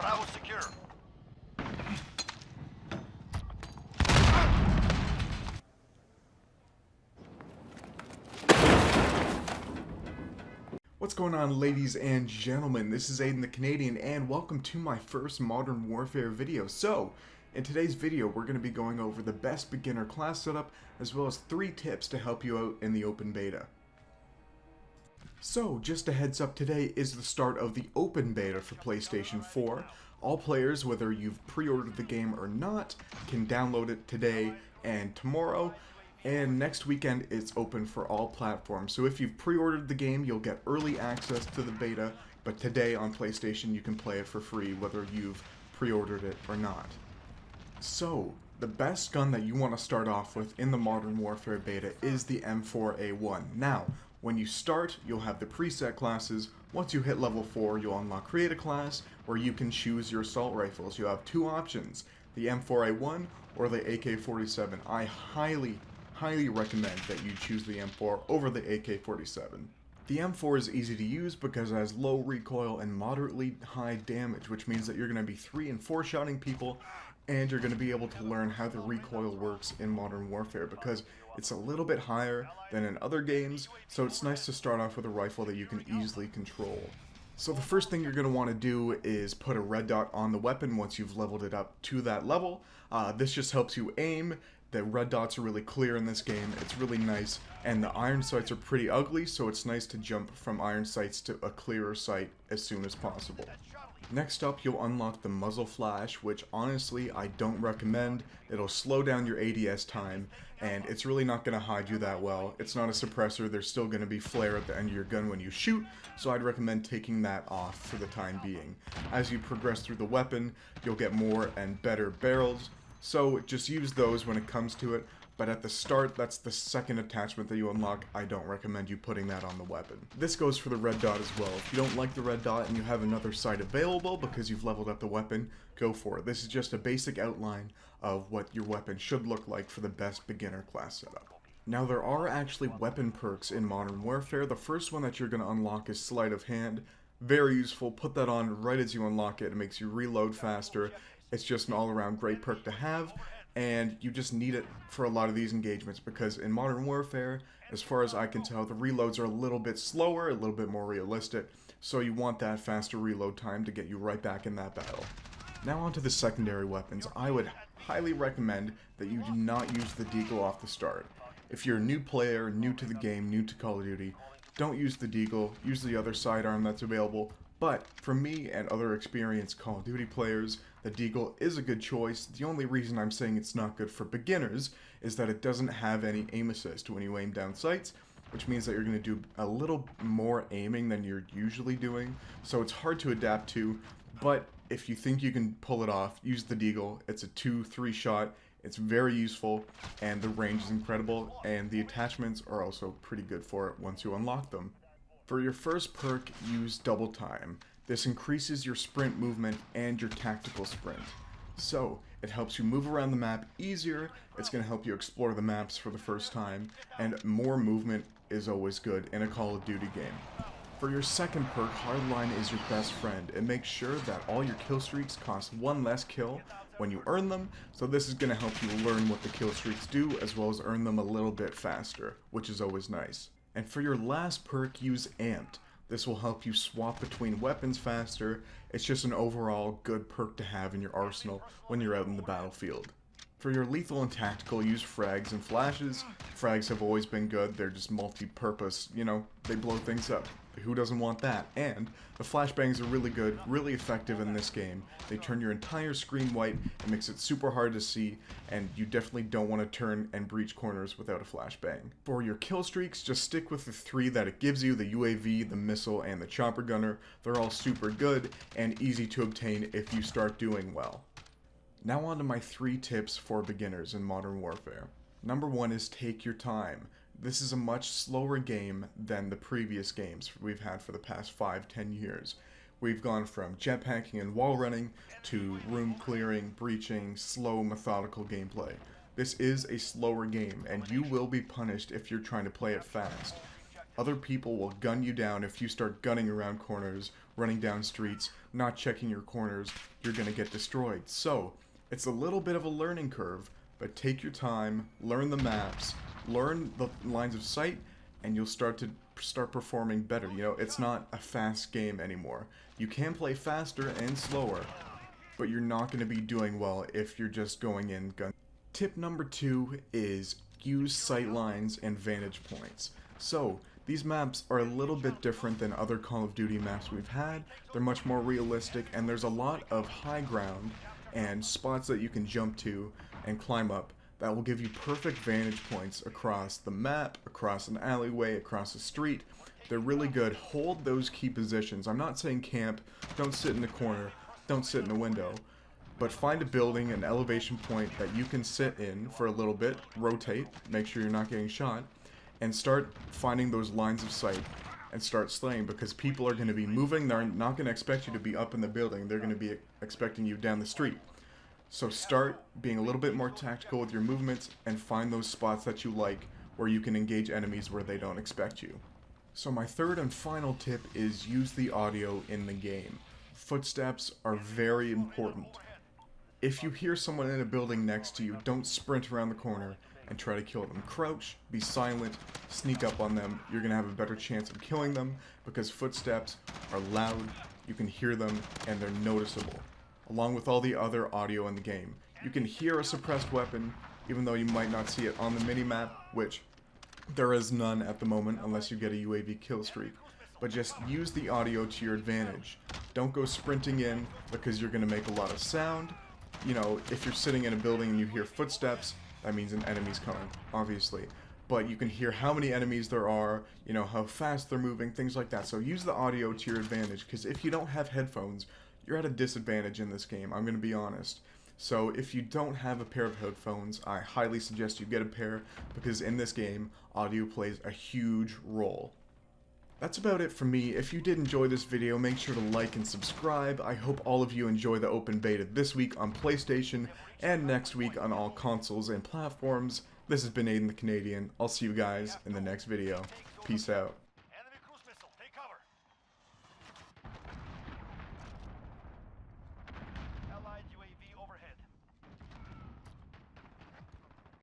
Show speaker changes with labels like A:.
A: Bravo secure.
B: What's going on, ladies and gentlemen? This is AidenTheCanadian, and welcome to my first Modern Warfare video. So, in today's video, we're going to be going over the best beginner class setup, as well as 3 tips to help you out in the open beta. So, just a heads up, today is the start of the open beta for PlayStation 4. All players, whether you've pre-ordered the game or not, can download it today and tomorrow. And next weekend, it's open for all platforms. So if you've pre-ordered the game, you'll get early access to the beta, but today on PlayStation, you can play it for free, whether you've pre-ordered it or not. So, the best gun that you want to start off with in the Modern Warfare beta is the M4A1. Now, when you start, you'll have the preset classes. Once you hit level 4, you'll unlock Create a Class, where you can choose your assault rifles. You have 2 options, the M4A1 or the AK-47. I highly recommend that you choose the M4 over the AK-47. The M4 is easy to use because it has low recoil and moderately high damage, which means that you're going to be 3 and 4 shotting people, and you're going to be able to learn how the recoil works in Modern Warfare because it's a little bit higher than in other games, so it's nice to start off with a rifle that you can easily control. So the first thing you're going to want to do is put a red dot on the weapon once you've leveled it up to that level. This just helps you aim. The red dots are really clear in this game, it's really nice, and the iron sights are pretty ugly, so it's nice to jump from iron sights to a clearer sight as soon as possible. Next up, you'll unlock the muzzle flash, which honestly I don't recommend. It'll slow down your ADS time, and it's really not going to hide you that well. It's not a suppressor, there's still going to be flare at the end of your gun when you shoot, so I'd recommend taking that off for the time being. As you progress through the weapon, you'll get more and better barrels, so just use those when it comes to it, but at the start, that's the second attachment that you unlock. I don't recommend you putting that on the weapon. This goes for the red dot as well. If you don't like the red dot and you have another sight available because you've leveled up the weapon, go for it. This is just a basic outline of what your weapon should look like for the best beginner class setup. Now there are actually weapon perks in Modern Warfare. The first one that you're going to unlock is Sleight of Hand. Very useful. Put that on right as you unlock it. It makes you reload faster. It's just an all-around great perk to have, and you just need it for a lot of these engagements because in Modern Warfare, as far as I can tell, the reloads are a little bit slower, a little bit more realistic, so you want that faster reload time to get you right back in that battle. Now onto the secondary weapons. I would highly recommend that you do not use the Deagle off the start. If you're a new player, new to the game, new to Call of Duty, don't use the Deagle, use the other sidearm that's available. But for me and other experienced Call of Duty players, the Deagle is a good choice. The only reason I'm saying it's not good for beginners is that it doesn't have any aim assist when you aim down sights, which means that you're going to do a little more aiming than you're usually doing, so it's hard to adapt to, but if you think you can pull it off, use the Deagle. It's a 2-3 shot, it's very useful, and the range is incredible, and the attachments are also pretty good for it once you unlock them. For your first perk, use Double Time. This increases your sprint movement and your tactical sprint. So, it helps you move around the map easier, it's going to help you explore the maps for the first time, and more movement is always good in a Call of Duty game. For your second perk, Hardline is your best friend. It makes sure that all your kill streaks cost 1 less kill when you earn them, so this is going to help you learn what the kill streaks do, as well as earn them a little bit faster, which is always nice. And for your last perk, use Amped. This will help you swap between weapons faster. It's just an overall good perk to have in your arsenal when you're out in the battlefield. For your lethal and tactical, use frags and flashes. Frags have always been good, they're just multi-purpose, they blow things up. Who doesn't want that? And the flashbangs are really good, really effective in this game. They turn your entire screen white, it makes it super hard to see, and you definitely don't want to turn and breach corners without a flashbang. For your kill streaks, just stick with the 3 that it gives you, the UAV, the missile, and the chopper gunner. They're all super good and easy to obtain if you start doing well. Now on to my 3 tips for beginners in Modern Warfare. Number 1 is take your time. This is a much slower game than the previous games we've had for the past 5-10 years. We've gone from jetpacking and wall running to room clearing, breaching, slow, methodical gameplay. This is a slower game, and you will be punished if you're trying to play it fast. Other people will gun you down if you start gunning around corners running down streets, not checking your corners, you're going to get destroyed. So, it's a little bit of a learning curve, but take your time, learn the maps, learn the lines of sight, and you'll start performing better. You know, it's not a fast game anymore. You can play faster and slower, but you're not going to be doing well if you're just going in gun. Tip number 2 is use sight lines and vantage points. So, these maps are a little bit different than other Call of Duty maps we've had. They're much more realistic, and there's a lot of high ground and spots that you can jump to and climb up that will give you perfect vantage points across the map, across an alleyway, across a street. They're really good. Hold those key positions. I'm not saying camp, don't sit in the corner, don't sit in the window, but find a building, an elevation point that you can sit in for a little bit, rotate, make sure you're not getting shot, and start finding those lines of sight and start slaying, because people are going to be moving. They're not going to expect you to be up in the building. They're going to be expecting you down the street. So start being a little bit more tactical with your movements and find those spots that you like where you can engage enemies where they don't expect you. So my third and final tip is use the audio in the game. Footsteps are very important. If you hear someone in a building next to you, don't sprint around the corner and try to kill them. Crouch, be silent, sneak up on them. You're going to have a better chance of killing them because footsteps are loud, you can hear them, and they're noticeable, along with all the other audio in the game. You can hear a suppressed weapon, even though you might not see it on the minimap, which there is none at the moment unless you get a UAV kill streak. But just use the audio to your advantage. Don't go sprinting in because you're going to make a lot of sound. You know, if you're sitting in a building and you hear footsteps, that means an enemy's coming, obviously. But you can hear how many enemies there are, you know, how fast they're moving, things like that. So use the audio to your advantage, because if you don't have headphones, you're at a disadvantage in this game, I'm going to be honest. So if you don't have a pair of headphones, I highly suggest you get a pair, because in this game, audio plays a huge role. That's about it for me. If you did enjoy this video, make sure to like and subscribe. I hope all of you enjoy the open beta this week on PlayStation and next week on all consoles and platforms. This has been AidenTheCanadian. I'll see you guys in the next video. Peace out.